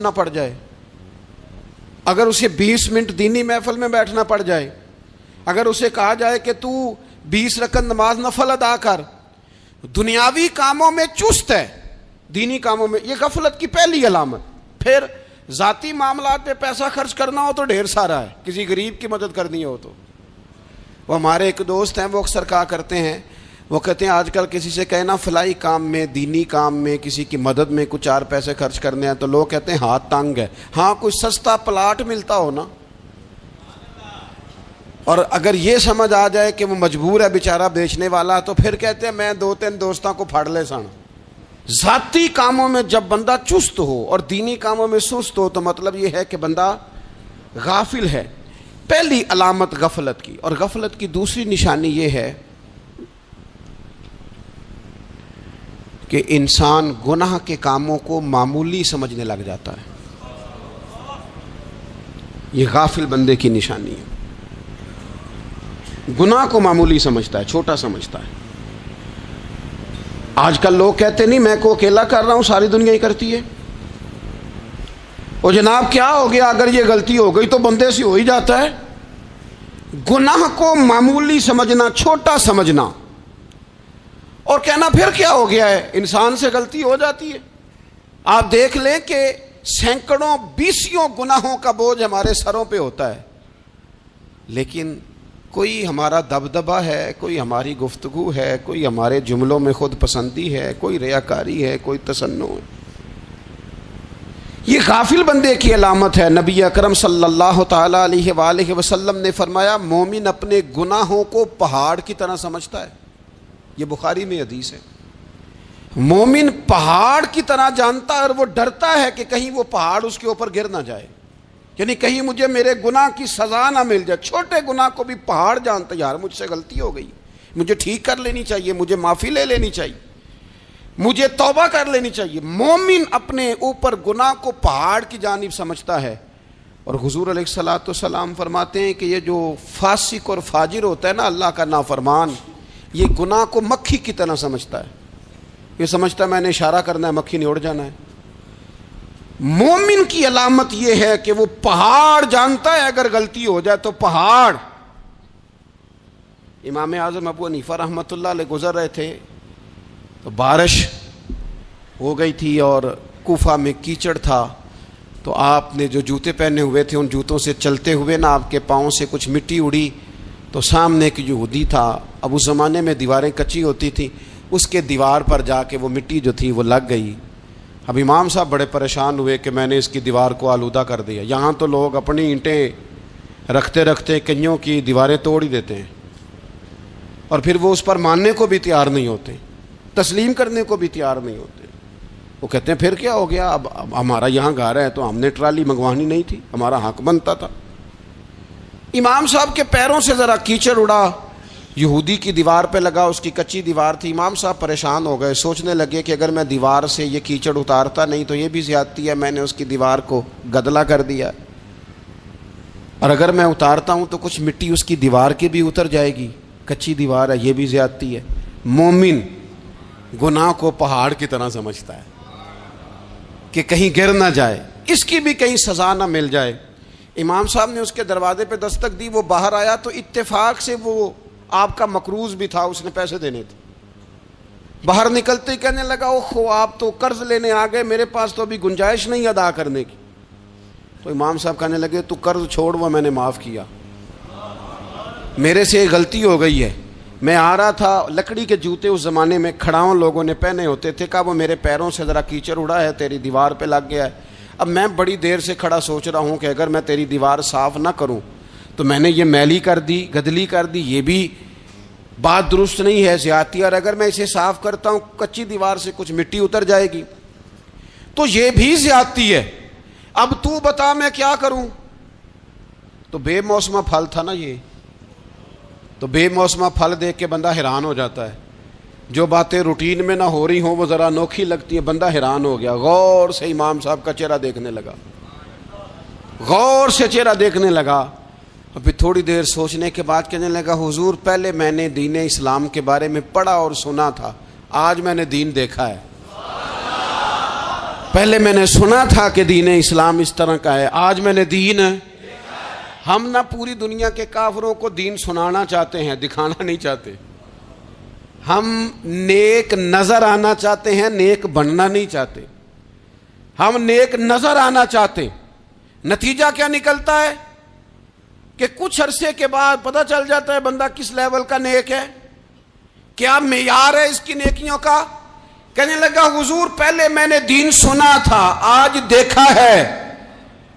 نہ پڑ جائے، اگر اسے 20 منٹ دینی محفل میں بیٹھنا پڑ جائے، اگر اسے کہا جائے کہ تو 20 رکعت نماز نفل ادا کر، دنیاوی کاموں میں چست ہے، دینی کاموں میں، یہ غفلت کی پہلی علامت۔ پھر ذاتی معاملات پہ پیسہ خرچ کرنا ہو تو ڈھیر سارا ہے، کسی غریب کی مدد کرنی ہو تو۔ وہ ہمارے ایک دوست ہیں، وہ اکثر کہا کرتے ہیں، وہ کہتے ہیں آج کل کسی سے کہنا فلائی کام میں، دینی کام میں، کسی کی مدد میں کچھ 4 پیسے خرچ کرنے ہیں تو لوگ کہتے ہیں ہاتھ تنگ ہے۔ ہاں کوئی سستا پلاٹ ملتا ہو نا، اور اگر یہ سمجھ آ جائے کہ وہ مجبور ہے بیچارہ بیچنے والا، تو پھر کہتے ہیں میں 2-3 دوستوں کو پھاڑ لے سن۔ ذاتی کاموں میں جب بندہ چست ہو اور دینی کاموں میں سست ہو تو مطلب یہ ہے کہ بندہ غافل ہے، پہلی علامت غفلت کی۔ اور غفلت کی دوسری نشانی یہ ہے کہ انسان گناہ کے کاموں کو معمولی سمجھنے لگ جاتا ہے، یہ غافل بندے کی نشانی ہے، گناہ کو معمولی سمجھتا ہے، چھوٹا سمجھتا ہے۔ آج کل لوگ کہتے نہیں میں کو اکیلا کر رہا ہوں، ساری دنیا ہی کرتی ہے۔ اور جناب کیا ہو گیا، اگر یہ غلطی ہو گئی تو بندے سے ہو ہی جاتا ہے۔ گناہ کو معمولی سمجھنا، چھوٹا سمجھنا، اور کہنا پھر کیا ہو گیا ہے، انسان سے غلطی ہو جاتی ہے۔ آپ دیکھ لیں کہ سینکڑوں بیسیوں گناہوں کا بوجھ ہمارے سروں پہ ہوتا ہے، لیکن کوئی ہمارا دبدبہ ہے، کوئی ہماری گفتگو ہے، کوئی ہمارے جملوں میں خود پسندی ہے، کوئی ریاکاری ہے، کوئی تصنع ہے۔ یہ غافل بندے کی علامت ہے۔ نبی اکرم صلی اللہ تعالی علیہ وآلہ وسلم نے فرمایا مومن اپنے گناہوں کو پہاڑ کی طرح سمجھتا ہے، یہ بخاری میں حدیث ہے۔ مومن پہاڑ کی طرح جانتا ہے اور وہ ڈرتا ہے کہ کہیں وہ پہاڑ اس کے اوپر گر نہ جائے، یعنی کہیں مجھے میرے گناہ کی سزا نہ مل جائے۔ چھوٹے گناہ کو بھی پہاڑ جانتا ہے، یار مجھ سے غلطی ہو گئی، مجھے ٹھیک کر لینی چاہیے، مجھے معافی لے لینی چاہیے، مجھے توبہ کر لینی چاہیے۔ مومن اپنے اوپر گناہ کو پہاڑ کی جانب سمجھتا ہے۔ اور حضور علیہ الصلوۃ والسلام فرماتے ہیں کہ یہ جو فاسق اور فاجر ہوتا ہے نا، اللہ کا نافرمان، یہ گناہ کو مکھی کی طرح سمجھتا ہے، یہ سمجھتا ہے میں نے اشارہ کرنا ہے مکھی نے اڑ جانا ہے۔ مومن کی علامت یہ ہے کہ وہ پہاڑ جانتا ہے، اگر غلطی ہو جائے تو پہاڑ۔ امام اعظم ابو حنیفہ رحمۃ اللہ علیہ گزر رہے تھے تو بارش ہو گئی تھی اور کوفہ میں کیچڑ تھا، تو آپ نے جو جوتے پہنے ہوئے تھے ان جوتوں سے چلتے ہوئے نا آپ کے پاؤں سے کچھ مٹی اڑی، تو سامنے ایک یہودی تھا، اب اس زمانے میں دیواریں کچی ہوتی تھیں، اس کے دیوار پر جا کے وہ مٹی جو تھی وہ لگ گئی۔ اب امام صاحب بڑے پریشان ہوئے کہ میں نے اس کی دیوار کو آلودہ کر دیا۔ یہاں تو لوگ اپنی اینٹیں رکھتے رکھتے کئیوں کی دیواریں توڑ ہی دیتے ہیں، اور پھر وہ اس پر ماننے کو بھی تیار نہیں ہوتے، تسلیم کرنے کو بھی تیار نہیں ہوتے۔ وہ کہتے ہیں پھر کیا ہو گیا، اب ہمارا یہاں گھر ہے تو ہم نے ٹرالی منگوانی نہیں تھی، ہمارا حق بنتا تھا۔ امام صاحب کے پیروں سے ذرا کیچڑ اڑا، یہودی کی دیوار پہ لگا، اس کی کچی دیوار تھی۔ امام صاحب پریشان ہو گئے، سوچنے لگے کہ اگر میں دیوار سے یہ کیچڑ اتارتا نہیں تو یہ بھی زیادتی ہے، میں نے اس کی دیوار کو گدلا کر دیا، اور اگر میں اتارتا ہوں تو کچھ مٹی اس کی دیوار کی بھی اتر جائے گی، کچی دیوار ہے، یہ بھی زیادتی ہے۔ مومن گناہ کو پہاڑ کی طرح سمجھتا ہے کہ کہیں گر نہ جائے، اس کی بھی کہیں سزا نہ مل جائے۔ امام صاحب نے اس کے دروازے پہ دستک دی، وہ باہر آیا تو اتفاق سے وہ آپ کا مقروض بھی تھا، اس نے پیسے دینے تھے۔ باہر نکلتے ہی کہنے لگا اوہ آپ تو قرض لینے آ گئے، میرے پاس تو ابھی گنجائش نہیں ادا کرنے کی۔ تو امام صاحب کہنے لگے تو قرض چھوڑ، وہ میں نے معاف کیا، میرے سے ایک غلطی ہو گئی ہے۔ میں آ رہا تھا، لکڑی کے جوتے اس زمانے میں کھڑاؤں لوگوں نے پہنے ہوتے تھے، کہا وہ میرے پیروں سے ذرا کیچڑ اڑا ہے، تیری دیوار پہ لگ گیا ہے۔ اب میں بڑی دیر سے کھڑا سوچ رہا ہوں کہ اگر میں تیری دیوار صاف نہ کروں تو میں نے یہ میلی کر دی، گدلی کر دی، یہ بھی بات درست نہیں ہے، زیادتی، اور اگر میں اسے صاف کرتا ہوں کچی دیوار سے کچھ مٹی اتر جائے گی تو یہ بھی زیادتی ہے، اب تو بتا میں کیا کروں۔ تو بے موسمہ پھل تھا نا یہ، تو بے موسمہ پھل دیکھ کے بندہ حیران ہو جاتا ہے، جو باتیں روٹین میں نہ ہو رہی ہوں وہ ذرا انوکھی لگتی ہیں، بندہ حیران ہو گیا، غور سے امام صاحب کا چہرہ دیکھنے لگا، غور سے چہرہ دیکھنے لگا، اور پھر تھوڑی دیر سوچنے کے بعد کہنے لگا حضور پہلے میں نے دین اسلام کے بارے میں پڑھا اور سنا تھا، آج میں نے دین دیکھا ہے۔ پہلے میں نے سنا تھا کہ دین اسلام اس طرح کا ہے، آج میں نے دین ہم نہ پوری دنیا کے کافروں کو دین سنانا چاہتے ہیں، دکھانا نہیں چاہتے. ہم نیک نظر آنا چاہتے ہیں، نیک بننا نہیں چاہتے. ہم نیک نظر آنا چاہتے. نتیجہ کیا نکلتا ہے کہ کچھ عرصے کے بعد پتہ چل جاتا ہے بندہ کس لیول کا نیک ہے، کیا معیار ہے اس کی نیکیوں کا. کہنے لگا حضور پہلے میں نے دین سنا تھا، آج دیکھا ہے.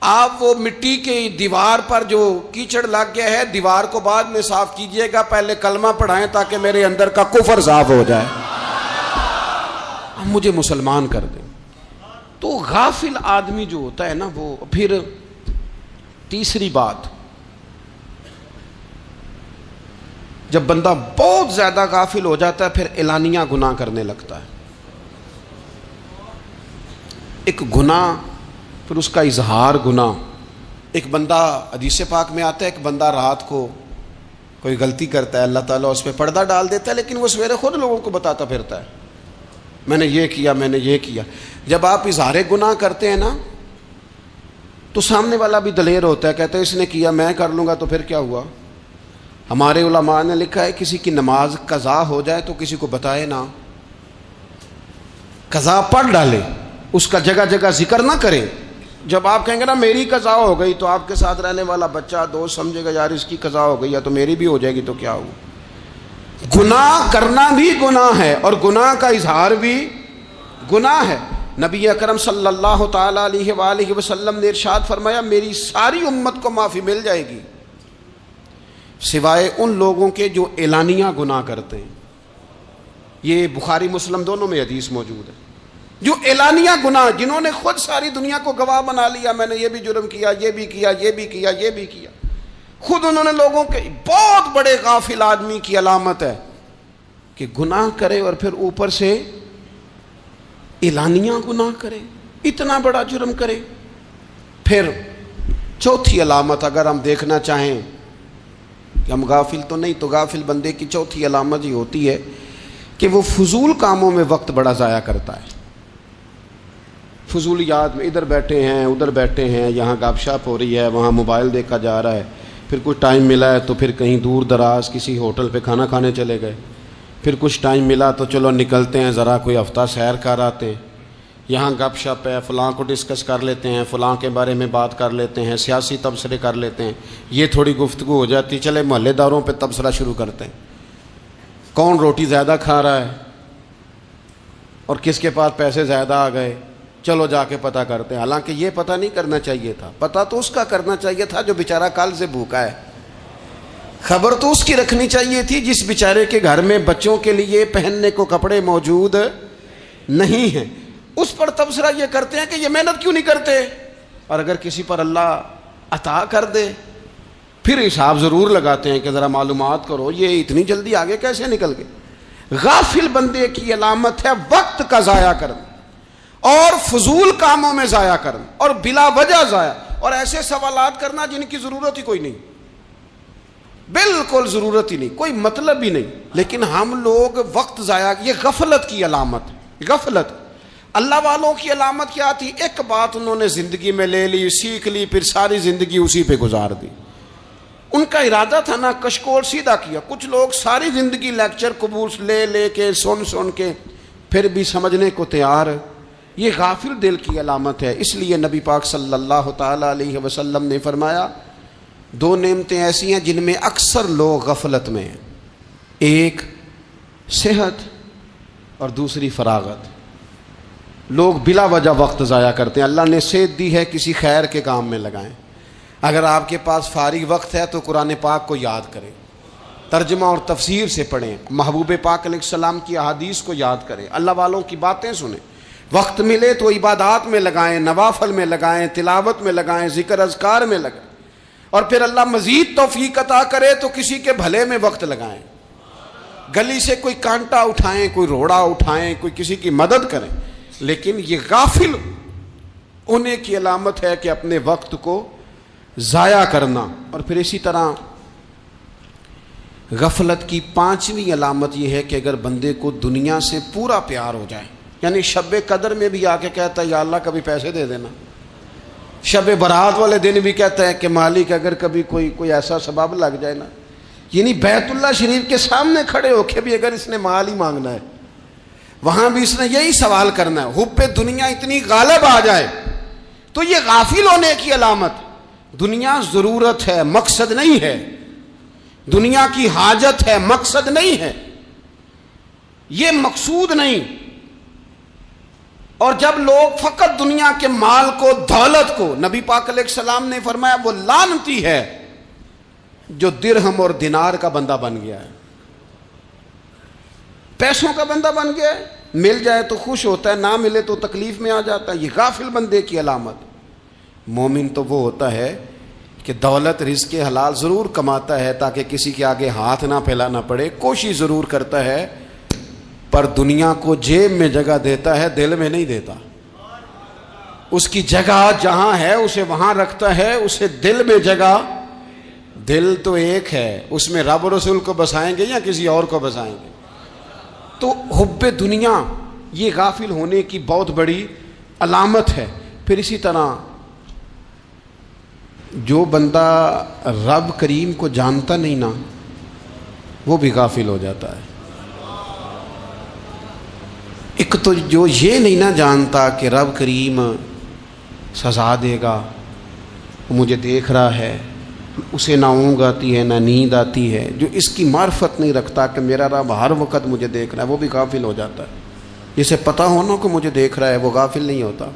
آپ وہ مٹی کی دیوار پر جو کیچڑ لگ گیا ہے، دیوار کو بعد میں صاف کیجئے گا، پہلے کلمہ پڑھائیں تاکہ میرے اندر کا کفر صاف ہو جائے، مجھے مسلمان کر دیں. تو غافل آدمی جو ہوتا ہے نا، وہ پھر تیسری بات، جب بندہ بہت زیادہ غافل ہو جاتا ہے پھر اعلانیہ گناہ کرنے لگتا ہے. ایک گناہ پھر اس کا اظہار گناہ. ایک بندہ حدیث پاک میں آتا ہے، ایک بندہ رات کو کوئی غلطی کرتا ہے، اللہ تعالیٰ اس پہ پردہ ڈال دیتا ہے، لیکن وہ سویرے خود لوگوں کو بتاتا پھرتا ہے میں نے یہ کیا، میں نے یہ کیا. جب آپ اظہار گناہ کرتے ہیں نا تو سامنے والا بھی دلیر ہوتا ہے، کہتا ہے اس نے کیا میں کر لوں گا تو پھر کیا ہوا. ہمارے علماء نے لکھا ہے کسی کی نماز قضا ہو جائے تو کسی کو بتائے نہ، قضا پڑھ ڈالے، اس کا جگہ جگہ ذکر نہ کرے. جب آپ کہیں گے نا میری قضا ہو گئی تو آپ کے ساتھ رہنے والا بچہ دوست سمجھے گا یار اس کی قضا ہو گئی یا تو میری بھی ہو جائے گی تو کیا ہوا. گناہ کرنا بھی گناہ ہے اور گناہ کا اظہار بھی گناہ ہے. نبی اکرم صلی اللہ تعالی علیہ وآلہ وسلم نے ارشاد فرمایا میری ساری امت کو معافی مل جائے گی سوائے ان لوگوں کے جو اعلانیہ گناہ کرتے ہیں. یہ بخاری مسلم دونوں میں حدیث موجود ہے. جو اعلانیہ گناہ، جنہوں نے خود ساری دنیا کو گواہ بنا لیا، میں نے یہ بھی جرم کیا، یہ بھی کیا، یہ بھی کیا، یہ بھی کیا، خود انہوں نے لوگوں کے، بہت بڑے غافل آدمی کی علامت ہے کہ گناہ کرے اور پھر اوپر سے اعلانیہ گناہ کرے، اتنا بڑا جرم کرے. پھر چوتھی علامت اگر ہم دیکھنا چاہیں کہ ہم غافل تو نہیں، تو غافل بندے کی چوتھی علامت یہ ہوتی ہے کہ وہ فضول کاموں میں وقت بڑا ضائع کرتا ہے. فضولیات میں ادھر بیٹھے ہیں ادھر بیٹھے ہیں، یہاں گپ شپ ہو رہی ہے، وہاں موبائل دیکھا جا رہا ہے، پھر کچھ ٹائم ملا ہے تو پھر کہیں دور دراز کسی ہوٹل پہ کھانا کھانے چلے گئے، پھر کچھ ٹائم ملا تو چلو نکلتے ہیں ذرا کوئی ہفتہ سیر کر آتے ہیں، یہاں گپ شپ ہے، فلاں کو ڈسکس کر لیتے ہیں، فلاں کے بارے میں بات کر لیتے ہیں، سیاسی تبصرے کر لیتے ہیں، یہ تھوڑی گفتگو ہو جاتی، چلے محلے داروں پہ تبصرہ شروع کرتے ہیں، کون روٹی زیادہ کھا رہا ہے اور کس کے پاس پیسے زیادہ آ گئے، چلو جا کے پتہ کرتے ہیں. حالانکہ یہ پتہ نہیں کرنا چاہیے تھا، پتہ تو اس کا کرنا چاہیے تھا جو بیچارہ کل سے بھوکا ہے. خبر تو اس کی رکھنی چاہیے تھی جس بیچارے کے گھر میں بچوں کے لیے پہننے کو کپڑے موجود نہیں ہیں. اس پر تبصرہ یہ کرتے ہیں کہ یہ محنت کیوں نہیں کرتے، اور اگر کسی پر اللہ عطا کر دے پھر حساب ضرور لگاتے ہیں کہ ذرا معلومات کرو یہ اتنی جلدی آگے کیسے نکل گئے. غافل بندے کی علامت ہے وقت کا ضائع کرنا اور فضول کاموں میں ضائع کرنا اور بلا وجہ ضائع، اور ایسے سوالات کرنا جن کی ضرورت ہی کوئی نہیں، بالکل ضرورت ہی نہیں، کوئی مطلب ہی نہیں، لیکن ہم لوگ وقت ضائع. یہ غفلت کی علامت. غفلت اللہ والوں کی علامت کیا تھی؟ ایک بات انہوں نے زندگی میں لے لی، سیکھ لی، پھر ساری زندگی اسی پہ گزار دی. ان کا ارادہ تھا نا کشکول سیدھا کیا. کچھ لوگ ساری زندگی لیکچر قبول لے لے کے سن کے پھر بھی سمجھنے کو تیار. یہ غافل دل کی علامت ہے. اس لیے نبی پاک صلی اللہ تعالی علیہ وسلم نے فرمایا دو نعمتیں ایسی ہیں جن میں اکثر لوگ غفلت میں ہیں، ایک صحت اور دوسری فراغت. لوگ بلا وجہ وقت ضائع کرتے ہیں. اللہ نے صحت دی ہے، کسی خیر کے کام میں لگائیں. اگر آپ کے پاس فارغ وقت ہے تو قرآن پاک کو یاد کریں، ترجمہ اور تفسیر سے پڑھیں، محبوب پاک علیہ السلام کی احادیث کو یاد کریں، اللہ والوں کی باتیں سنیں. وقت ملے تو عبادات میں لگائیں، نوافل میں لگائیں، تلاوت میں لگائیں، ذکر اذکار میں لگائیں، اور پھر اللہ مزید توفیق عطا کرے تو کسی کے بھلے میں وقت لگائیں. گلی سے کوئی کانٹا اٹھائیں، کوئی روڑا اٹھائیں، کوئی کسی کی مدد کریں. لیکن یہ غافل ہونے کی علامت ہے کہ اپنے وقت کو ضائع کرنا. اور پھر اسی طرح غفلت کی پانچویں علامت یہ ہے کہ اگر بندے کو دنیا سے پورا پیار ہو جائے، یعنی شب قدر میں بھی آ کے کہتا ہے یا اللہ کبھی پیسے دے دینا. شب برات والے دن بھی کہتا ہے کہ مالک اگر کبھی کوئی ایسا سبب لگ جائے نا. یعنی بیت اللہ شریف کے سامنے کھڑے ہو کے بھی اگر اس نے مال ہی مانگنا ہے, وہاں بھی اس نے یہی سوال کرنا ہے. حب دنیا اتنی غالب آ جائے تو یہ غافل ہونے کی علامت. دنیا ضرورت ہے, مقصد نہیں ہے. دنیا کی حاجت ہے, مقصد نہیں ہے. یہ مقصود نہیں. اور جب لوگ فقط دنیا کے مال کو, دولت کو, نبی پاک علیہ السلام نے فرمایا وہ لعنتی ہے جو درہم اور دینار کا بندہ بن گیا ہے, پیسوں کا بندہ بن گیا ہے. مل جائے تو خوش ہوتا ہے, نہ ملے تو تکلیف میں آ جاتا ہے. یہ غافل بندے کی علامت. مومن تو وہ ہوتا ہے کہ دولت رزق حلال ضرور کماتا ہے تاکہ کسی کے آگے ہاتھ نہ پھیلانا پڑے, کوشش ضرور کرتا ہے, پر دنیا کو جیب میں جگہ دیتا ہے, دل میں نہیں دیتا. اس کی جگہ جہاں ہے اسے وہاں رکھتا ہے, اسے دل میں جگہ. دل تو ایک ہے, اس میں رب رسول کو بسائیں گے یا کسی اور کو بسائیں گے. تو حب دنیا یہ غافل ہونے کی بہت بڑی علامت ہے. پھر اسی طرح جو بندہ رب کریم کو جانتا نہیں نا, وہ بھی غافل ہو جاتا ہے. ایک تو جو یہ نہیں نہ جانتا کہ رب کریم سزا دے گا, مجھے دیکھ رہا ہے, اسے نہ اونگ آتی ہے نہ نیند آتی ہے, جو اس کی معرفت نہیں رکھتا کہ میرا رب ہر وقت مجھے دیکھ رہا ہے, وہ بھی غافل ہو جاتا ہے. جسے پتہ ہونا کہ مجھے دیکھ رہا ہے وہ غافل نہیں ہوتا.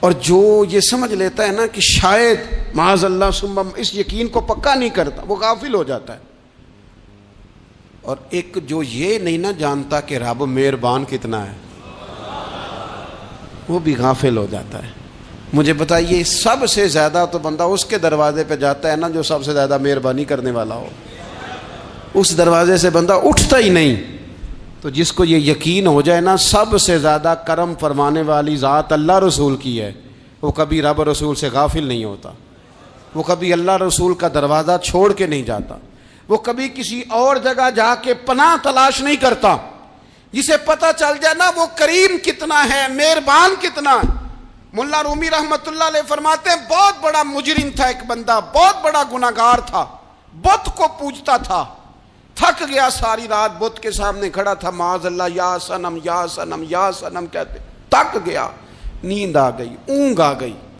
اور جو یہ سمجھ لیتا ہے نا کہ شاید معاذ اللہ ثم, اس یقین کو پکا نہیں کرتا, وہ غافل ہو جاتا ہے. اور ایک جو یہ نہیں نہ جانتا کہ رب مہربان کتنا ہے, وہ بھی غافل ہو جاتا ہے. مجھے بتائیے سب سے زیادہ تو بندہ اس کے دروازے پہ جاتا ہے نا جو سب سے زیادہ مہربانی کرنے والا ہو. اس دروازے سے بندہ اٹھتا ہی نہیں. تو جس کو یہ یقین ہو جائے نا سب سے زیادہ کرم فرمانے والی ذات اللہ رسول کی ہے, وہ کبھی رب رسول سے غافل نہیں ہوتا. وہ کبھی اللہ رسول کا دروازہ چھوڑ کے نہیں جاتا. وہ کبھی کسی اور جگہ جا کے پناہ تلاش نہیں کرتا. جسے پتہ چل جائے نا وہ کریم کتنا ہے, مہربان کتنا ہے. ملا رومی رحمت اللہ علیہ فرماتے ہیں بہت بڑا مجرم تھا ایک بندہ, بہت بڑا گناہگار تھا, بت کو پوجتا تھا, تھک گیا, ساری رات بت کے سامنے کھڑا تھا, معاذ اللہ یا صنم یا صنم یا صنم کہتے, تھک گیا, نیند آ گئی, اونگ آ گئی.